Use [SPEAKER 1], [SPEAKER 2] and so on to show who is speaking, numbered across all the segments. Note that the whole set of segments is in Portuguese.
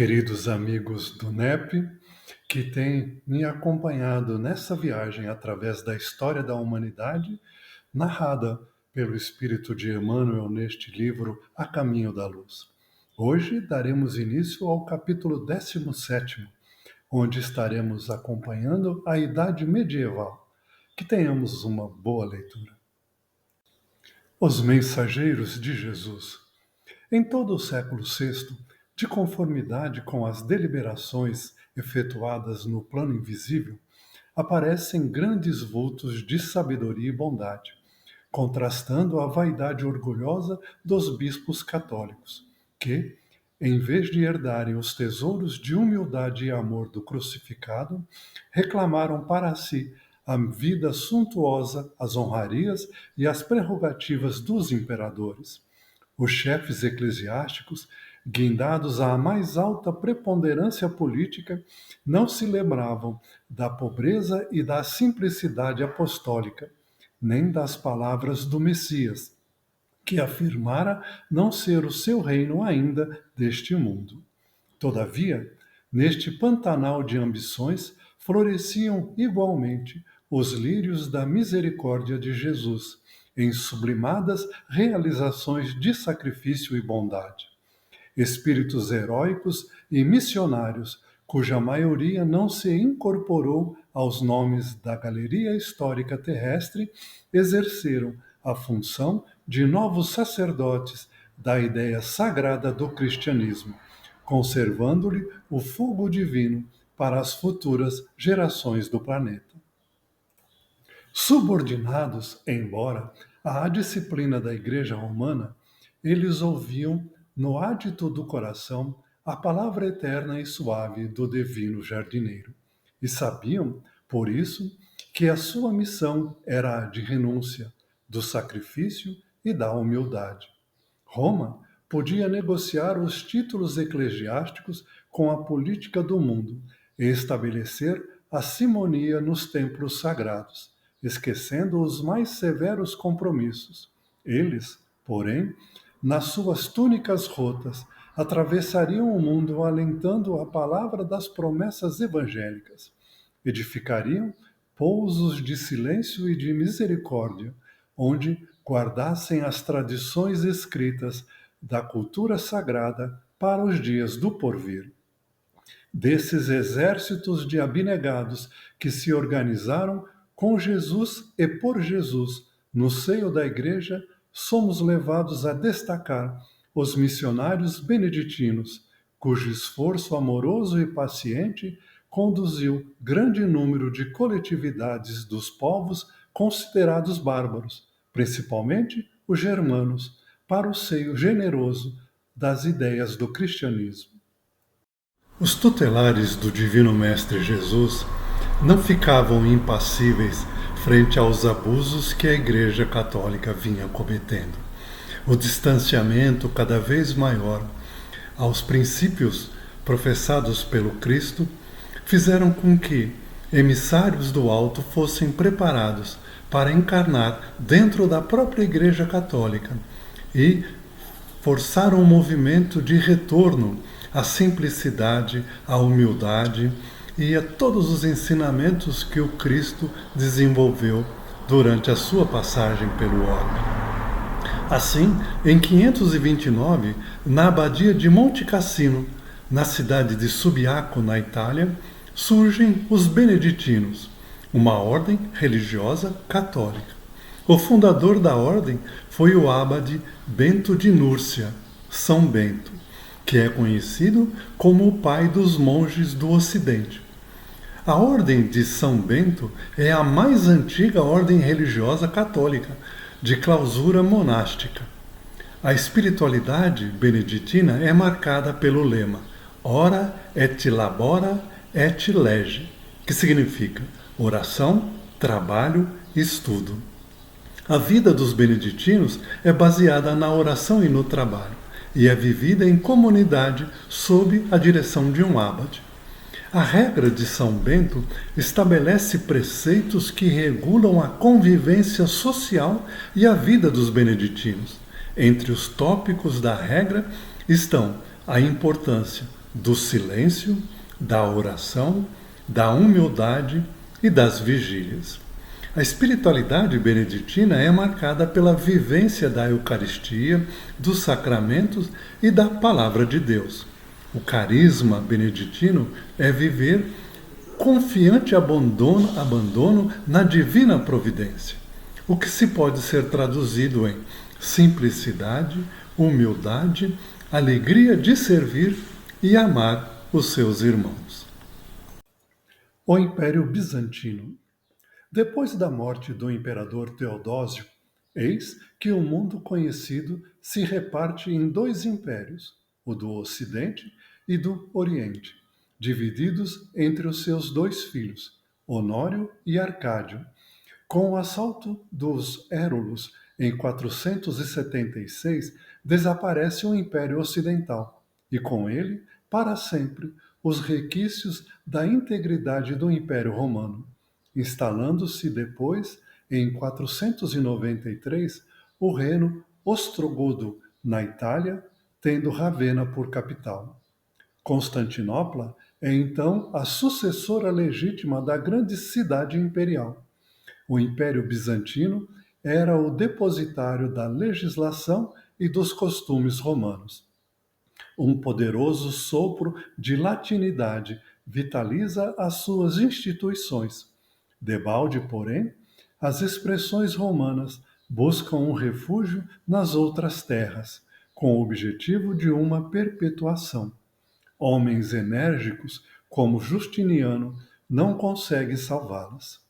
[SPEAKER 1] Queridos amigos do NEP, que têm me acompanhado nessa viagem através da história da humanidade, narrada pelo Espírito de Emmanuel neste livro A Caminho da Luz. Hoje daremos início ao capítulo 17º, onde estaremos acompanhando a Idade Medieval. Que tenhamos uma boa leitura. Os Mensageiros de Jesus. Em todo o século VI, de conformidade com as deliberações efetuadas no plano invisível, aparecem grandes vultos de sabedoria e bondade, contrastando a vaidade orgulhosa dos bispos católicos, que, em vez de herdarem os tesouros de humildade e amor do crucificado, reclamaram para si a vida suntuosa, as honrarias e as prerrogativas dos imperadores. Os chefes eclesiásticos, guindados à mais alta preponderância política, não se lembravam da pobreza e da simplicidade apostólica, nem das palavras do Messias, que afirmara não ser o seu reino ainda deste mundo. Todavia, neste pantanal de ambições, floresciam igualmente os lírios da misericórdia de Jesus, em sublimadas realizações de sacrifício e bondade. Espíritos heróicos e missionários, cuja maioria não se incorporou aos nomes da galeria histórica terrestre, exerceram a função de novos sacerdotes da ideia sagrada do cristianismo, conservando-lhe o fogo divino para as futuras gerações do planeta. Subordinados, embora, à disciplina da Igreja Romana, eles ouviam, no ádito do coração, a palavra eterna e suave do divino jardineiro, e sabiam, por isso, que a sua missão era a de renúncia, do sacrifício e da humildade. Roma podia negociar os títulos eclesiásticos com a política do mundo e estabelecer a simonia nos templos sagrados, esquecendo os mais severos compromissos. Eles, porém, nas suas túnicas rotas, atravessariam o mundo alentando a palavra das promessas evangélicas. Edificariam pousos de silêncio e de misericórdia, onde guardassem as tradições escritas da cultura sagrada para os dias do porvir. Desses exércitos de abnegados que se organizaram com Jesus e por Jesus no seio da Igreja, somos levados a destacar os missionários beneditinos, cujo esforço amoroso e paciente conduziu grande número de coletividades dos povos considerados bárbaros, principalmente os germanos, para o seio generoso das ideias do cristianismo. Os tutelares do Divino Mestre Jesus não ficavam impassíveis frente aos abusos que a Igreja Católica vinha cometendo. O distanciamento cada vez maior aos princípios professados pelo Cristo fizeram com que emissários do alto fossem preparados para encarnar dentro da própria Igreja Católica e forçaram um movimento de retorno à simplicidade, à humildade e a todos os ensinamentos que o Cristo desenvolveu durante a sua passagem pelo orbe. Assim, em 529, na abadia de Monte Cassino, na cidade de Subiaco, na Itália, surgem os beneditinos, uma ordem religiosa católica. O fundador da ordem foi o abade Bento de Núrcia, São Bento, que é conhecido como o pai dos monges do Ocidente. A ordem de São Bento é a mais antiga ordem religiosa católica, de clausura monástica. A espiritualidade beneditina é marcada pelo lema Ora et labora et lege, que significa oração, trabalho e estudo. A vida dos beneditinos é baseada na oração e no trabalho, e é vivida em comunidade sob a direção de um abade. A regra de São Bento estabelece preceitos que regulam a convivência social e a vida dos beneditinos. Entre os tópicos da regra estão a importância do silêncio, da oração, da humildade e das vigílias. A espiritualidade beneditina é marcada pela vivência da Eucaristia, dos sacramentos e da Palavra de Deus. O carisma beneditino é viver confiante abandono na divina providência, o que se pode ser traduzido em simplicidade, humildade, alegria de servir e amar os seus irmãos. O Império Bizantino. Depois da morte do imperador Teodósio, eis que o mundo conhecido se reparte em dois impérios, o do Ocidente e do Oriente, divididos entre os seus dois filhos, Honório e Arcádio. Com o assalto dos Érulos em 476, desaparece o Império Ocidental, e com ele, para sempre, os requisitos da integridade do Império Romano, instalando-se depois, em 493, o reino ostrogodo na Itália, tendo Ravenna por capital. Constantinopla é então a sucessora legítima da grande cidade imperial. O Império Bizantino era o depositário da legislação e dos costumes romanos. Um poderoso sopro de latinidade vitaliza as suas instituições. Debalde, porém, as expressões romanas buscam um refúgio nas outras terras, com o objetivo de uma perpetuação. Homens enérgicos, como Justiniano, não conseguem salvá-las.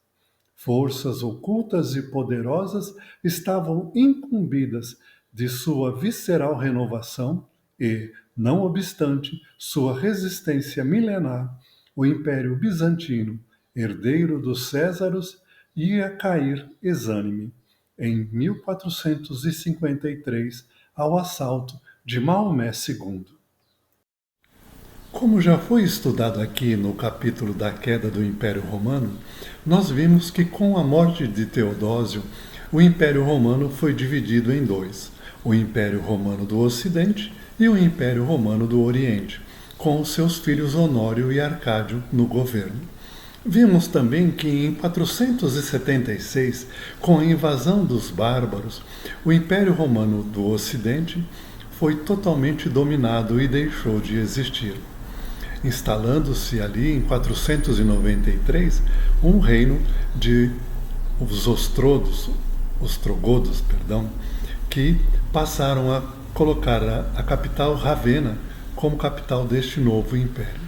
[SPEAKER 1] Forças ocultas e poderosas estavam incumbidas de sua visceral renovação e, não obstante sua resistência milenar, o Império Bizantino, herdeiro dos Césaros, ia cair exânime em 1453 ao assalto de Maomé II. Como já foi estudado aqui no capítulo da queda do Império Romano, nós vimos que com a morte de Teodósio, o Império Romano foi dividido em dois: o Império Romano do Ocidente e o Império Romano do Oriente, com os seus filhos Honório e Arcádio no governo. Vimos também que em 476, com a invasão dos bárbaros, o Império Romano do Ocidente foi totalmente dominado e deixou de existir, instalando-se ali em 493 um reino de os ostrogodos, que passaram a colocar a capital Ravenna como capital deste novo império.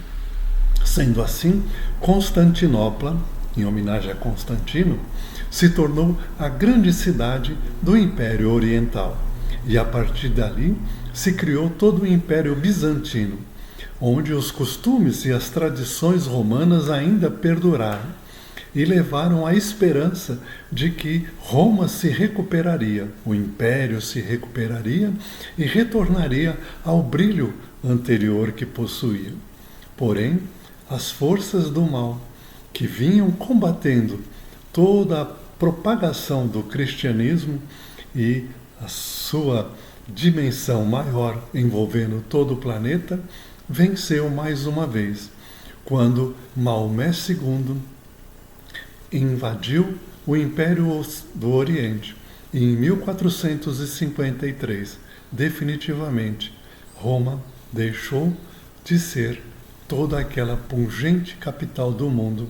[SPEAKER 1] Sendo assim, Constantinopla, em homenagem a Constantino, se tornou a grande cidade do Império Oriental. E a partir dali se criou todo o Império Bizantino, onde os costumes e as tradições romanas ainda perduraram e levaram à esperança de que Roma se recuperaria, o Império se recuperaria e retornaria ao brilho anterior que possuía. Porém, as forças do mal, que vinham combatendo toda a propagação do cristianismo e a sua dimensão maior envolvendo todo o planeta, venceu mais uma vez, quando Maomé II invadiu o Império do Oriente e em 1453, definitivamente, Roma deixou de ser toda aquela pungente capital do mundo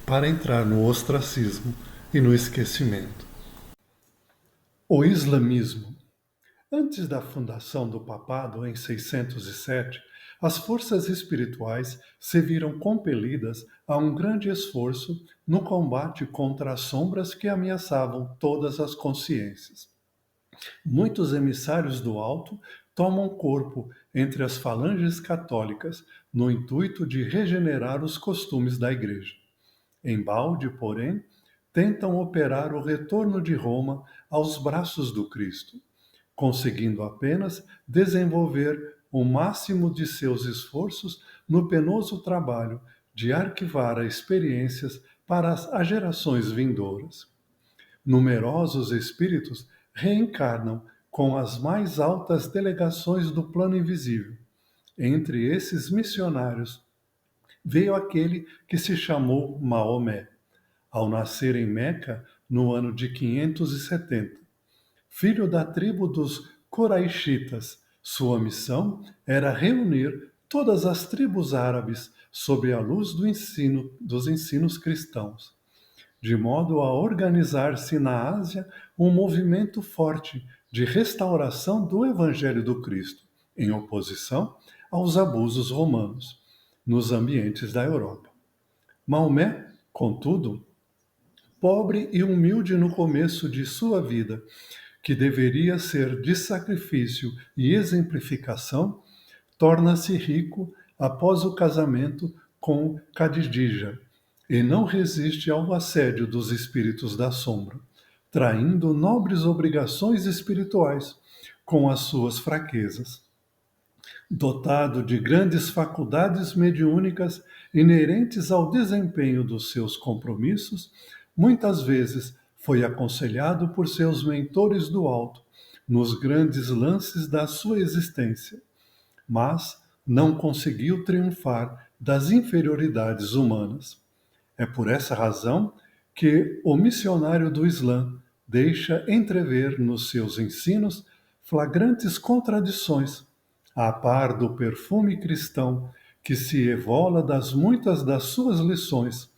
[SPEAKER 1] para entrar no ostracismo e no esquecimento. O islamismo. Antes da fundação do papado em 607, as forças espirituais se viram compelidas a um grande esforço no combate contra as sombras que ameaçavam todas as consciências. Muitos emissários do alto tomam corpo entre as falanges católicas no intuito de regenerar os costumes da Igreja. Embalde, porém, tentam operar o retorno de Roma aos braços do Cristo, conseguindo apenas desenvolver o máximo de seus esforços no penoso trabalho de arquivar as experiências para as gerações vindouras. Numerosos espíritos reencarnam com as mais altas delegações do plano invisível, Entre esses missionários veio aquele que se chamou Maomé, ao nascer em Meca no ano de 570. Filho da tribo dos Coraixitas, sua missão era reunir todas as tribos árabes sob a luz dos ensinos cristãos, de modo a organizar-se na Ásia um movimento forte de restauração do Evangelho do Cristo, em oposição aos abusos romanos, nos ambientes da Europa. Maomé, contudo, pobre e humilde no começo de sua vida, que deveria ser de sacrifício e exemplificação, torna-se rico após o casamento com Khadija e não resiste ao assédio dos espíritos da sombra, traindo nobres obrigações espirituais com as suas fraquezas. Dotado de grandes faculdades mediúnicas inerentes ao desempenho dos seus compromissos, muitas vezes foi aconselhado por seus mentores do alto nos grandes lances da sua existência, mas não conseguiu triunfar das inferioridades humanas. É por essa razão que o missionário do Islã deixa entrever nos seus ensinos flagrantes contradições, a par do perfume cristão que se evola das muitas das suas lições.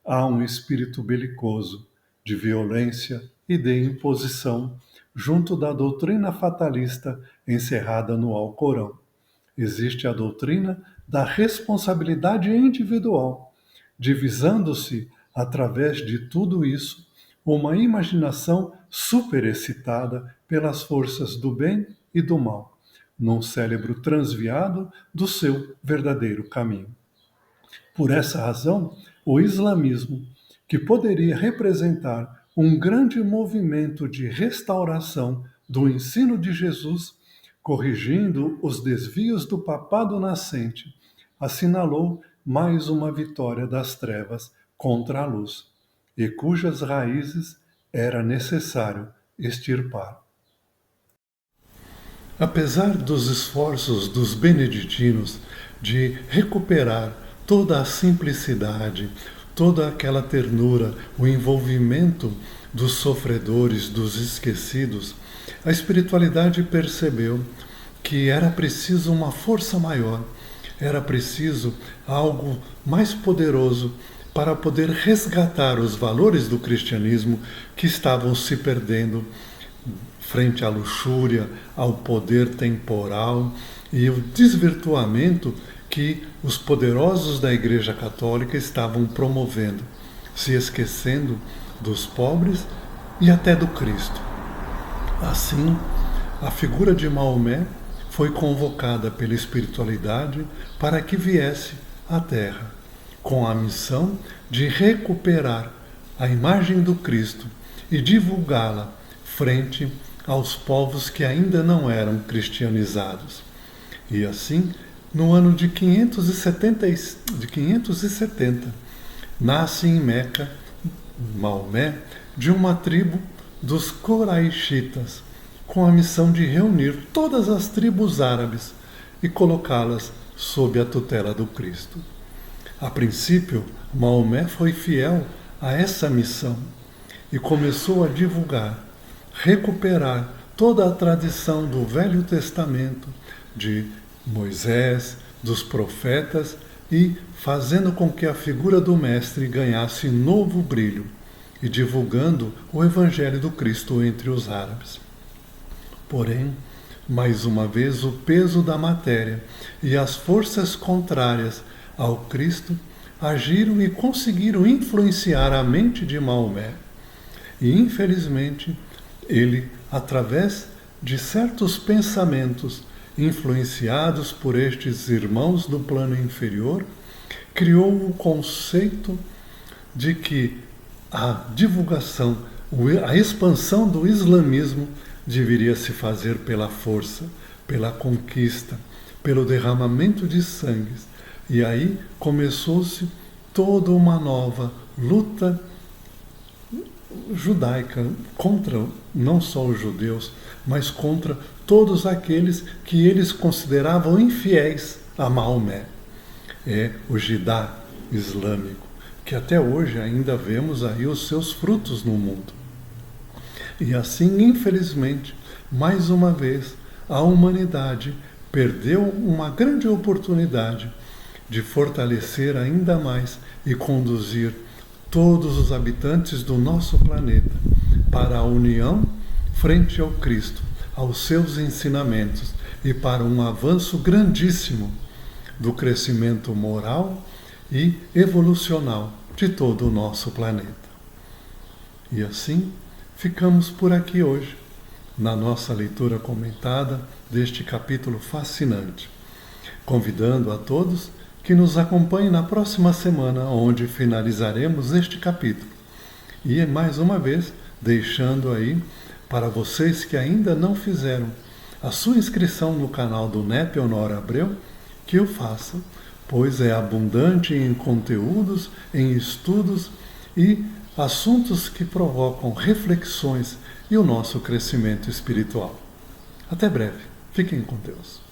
[SPEAKER 1] Há um espírito belicoso, de violência e de imposição, junto da doutrina fatalista encerrada no Alcorão. Existe a doutrina da responsabilidade individual, divisando-se, através de tudo isso, uma imaginação superexcitada pelas forças do bem e do mal, num cérebro transviado do seu verdadeiro caminho. Por essa razão, o islamismo, que poderia representar um grande movimento de restauração do ensino de Jesus, corrigindo os desvios do papado nascente, assinalou mais uma vitória das trevas contra a luz, e cujas raízes era necessário extirpar. Apesar dos esforços dos beneditinos de recuperar toda a simplicidade, toda aquela ternura, o envolvimento dos sofredores, dos esquecidos, a espiritualidade percebeu que era preciso uma força maior, era preciso algo mais poderoso para poder resgatar os valores do cristianismo que estavam se perdendo frente à luxúria, ao poder temporal e o desvirtuamento que os poderosos da Igreja Católica estavam promovendo, se esquecendo dos pobres e até do Cristo. Assim, a figura de Maomé foi convocada pela espiritualidade para que viesse à Terra, com a missão de recuperar a imagem do Cristo e divulgá-la frente aos povos que ainda não eram cristianizados. E assim, no ano de 570, nasce em Meca Maomé de uma tribo dos Coraixitas, com a missão de reunir todas as tribos árabes e colocá-las sob a tutela do Cristo. A princípio, Maomé foi fiel a essa missão e começou a divulgar, recuperar toda a tradição do Velho Testamento, de Moisés, dos profetas, e fazendo com que a figura do Mestre ganhasse novo brilho e divulgando o Evangelho do Cristo entre os árabes. Porém, mais uma vez, o peso da matéria e as forças contrárias ao Cristo agiram e conseguiram influenciar a mente de Maomé. E, infelizmente, ele, através de certos pensamentos influenciados por estes irmãos do plano inferior, criou o conceito de que a divulgação, a expansão do islamismo deveria se fazer pela força, pela conquista, pelo derramamento de sangues. E aí começou-se toda uma nova luta judaica contra não só os judeus, mas contra todos aqueles que eles consideravam infiéis a Maomé. É o Jihad islâmico, que até hoje ainda vemos aí os seus frutos no mundo. E assim, infelizmente, mais uma vez, a humanidade perdeu uma grande oportunidade de fortalecer ainda mais e conduzir todos os habitantes do nosso planeta para a união frente ao Cristo, aos seus ensinamentos e para um avanço grandíssimo do crescimento moral e evolucional de todo o nosso planeta. E assim, ficamos por aqui hoje, na nossa leitura comentada deste capítulo fascinante, convidando a todos que nos acompanhem na próxima semana, onde finalizaremos este capítulo. E, mais uma vez, deixando aí, para vocês que ainda não fizeram a sua inscrição no canal do NEP Honório Abreu, que o façam, pois é abundante em conteúdos, em estudos e assuntos que provocam reflexões e o nosso crescimento espiritual. Até breve. Fiquem com Deus.